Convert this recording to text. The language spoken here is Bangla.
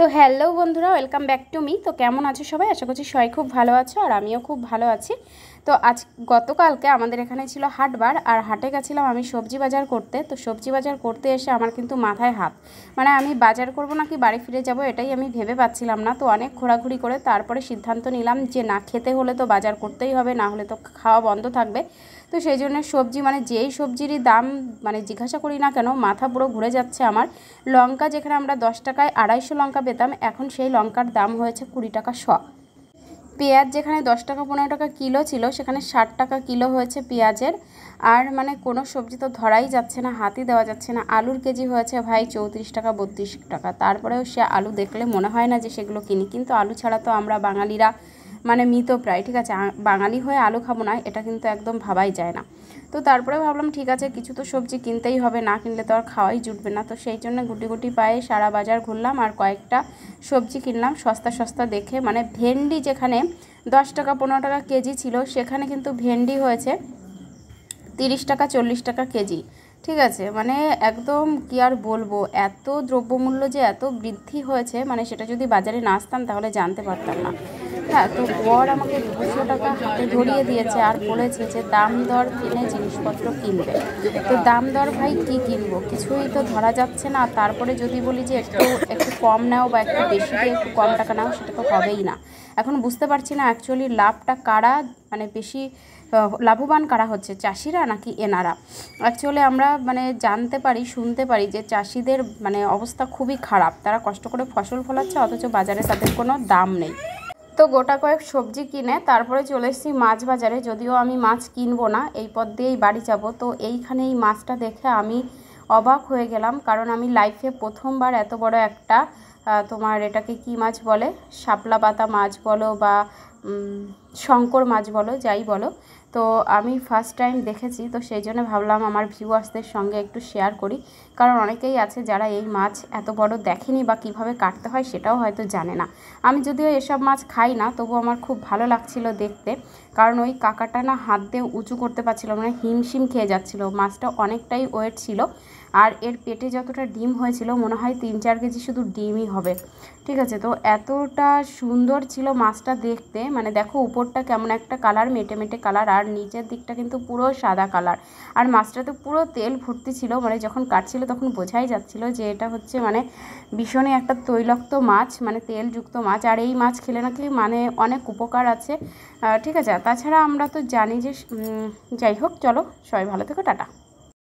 তো হ্যালো বন্ধুরা, ওয়েলকাম ব্যাক টু মি। তো কেমন আছো সবাই? আশা করছি সবাই খুব ভালো আছো আর আমিও খুব ভালো আছি। তো গতকালকে আমাদের এখানে ছিল হাটবার, আর হাটে গেছিলাম আমি সবজি বাজার করতে। তো সবজি বাজার করতে এসে আমার কিন্তু মাথায় হাত, মানে আমি বাজার করব নাকি বাড়ি ফিরে যাব এটাই আমি ভেবে পাচ্ছিলাম না। তো অনেক ঘোরাঘুরি করে তারপরে সিদ্ধান্ত নিলাম যে না, খেতে হলে তো বাজার করতেই হবে, না হলে তো খাওয়া বন্ধ থাকবে। তো সেই জন্য সবজি, মানে যেই সবজিরই দাম মানে জিজ্ঞাসা করি না কেন, মাথা পুরো ঘুরে যাচ্ছে আমার। লঙ্কা যেখানে আমরা 10 টাকায় 250 লঙ্কা পেতাম, এখন সেই লঙ্কার দাম হয়েছে 20 টাকা শ। পেঁয়াজ যেখানে 10 টাকা 15 টাকা কিলো ছিল, সেখানে 60 টাকা কিলো হয়েছে পেঁয়াজের। আর মানে কোনো সবজি তো ধরাই যাচ্ছে না, হাতই দেওয়া যাচ্ছে না। আলুর কেজি হয়েছে ভাই 34 টাকা 32 টাকা। তারপরেও সে আলু দেখলে মনে হয় না যে সেগুলো কিনি, কিন্তু আলু ছাড়া তো আমরা বাঙালিরা মানে মৃতপ্রায়। ঠিক আছে, বাঙালি হয়ে আলু খাবো না এটা কিন্তু একদম ভাবাই যায় না। তো তারপরে ভাবলাম ঠিক আছে, কিছু তো সবজি কিনতেই হবে, না কিনলে তো আর খাওয়াই জুটবে না। তো সেই জন্য গুটি গুটি পায়ে সারা বাজার ঘুরলাম আর কয়েকটা সবজি কিনলাম সস্তা সস্তা দেখে। মানে ভেন্ডি যেখানে 10 টাকা 15 টাকা কেজি ছিল, সেখানে কিন্তু ভেন্ডি হয়েছে 30 টাকা 40 টাকা কেজি। ঠিক আছে, মানে একদম কি আর বলবো, এত দ্রব্যমূল্য যে এত বৃদ্ধি হয়েছে, মানে সেটা যদি বাজারে না আসতাম তাহলে জানতে পারতাম না। হ্যাঁ, তো বর আমাকে 200 টাকা হাতে ধরিয়ে দিয়েছে আর বলেছে যে দাম দর কিনে জিনিসপত্র কিনবে। তো দাম দর ভাই কি কিনবো, কিছুই তো ধরা যাচ্ছে না। তারপরে যদি বলি যে একটু একটু কম নাও বা একটু বেশি দিয়ে একটু কম টাকা নাও, সেটা তো হবেই না। এখন বুঝতে পারছি না অ্যাকচুয়ালি লাভটা কারা, মানে বেশি লাভবান কারা হচ্ছে, চাষিরা নাকি এনারা। অ্যাকচুয়ালি আমরা মানে জানতে পারি, শুনতে পারি যে চাষিদের মানে অবস্থা খুবই খারাপ, তারা কষ্ট করে ফসল ফলাচ্ছে অথচ বাজারে তাদের কোনো দাম নেই। তো গোটা কয়েক সবজি কিনে তারপরে চলে এসেছি মাছ বাজারে। যদিও আমি মাছ কিনবো না, এই পথ দিয়েই বাড়ি যাব। তো এইখানে এই মাছটা দেখে আমি অবাক হয়ে গেলাম, কারণ আমি লাইফে প্রথমবার এত বড় একটা তোমার এটাকে কি মাছ বলে, শাপলা পাতা মাছ বলো বা শঙ্কর মাছ বলো, যাই বলো, তো আমি ফার্স্ট টাইম দেখেছি। তো সেই জন্য ভাবলাম আমার ভিউয়ার্সদের সঙ্গে একটু শেয়ার করি, কারণ অনেকেই আছে যারা এই মাছ এত বড় দেখেনি বা কিভাবে কাটতে হয় সেটাও হয়তো জানে না। আমি যদিও এসব মাছ খাই না, তবু আমার খুব ভালো লাগছিল দেখতে, কারণ ওই কাকাটা না হাত দিয়ে উঁচু করতে পারছিল, মানে হিমশিম খেয়ে যাচ্ছিল। মাছটা অনেকটাই ওয়েট ছিল, আর এর পেটে যতটা ডিম হয়েছিল মনে হয় 3-4 কেজি শুধু ডিমই হবে। ঠিক আছে, তো এতটা সুন্দর ছিল মাছটা দেখতে, মানে দেখো উপরটা কেমন একটা কালার, মেটে মেটে কালার, আর নিচের দিকটা কিন্তু পুরো সাদা কালার। আর মাছটাতে পুরো তেল ভর্তি ছিল, মানে যখন কাটছিল তখন বোঝাই যাচ্ছিল যে এটা হচ্ছে মানে ভীষণই একটা তৈলাক্ত মাছ, মানে তেলযুক্ত মাছ। আর এই মাছ খেলে নাকি মানে অনেক উপকার আছে। ঠিক আছে, তাছাড়া আমরা তো জানি যে যাই হোক, চলো সবাই ভালো থেকো, টাটা।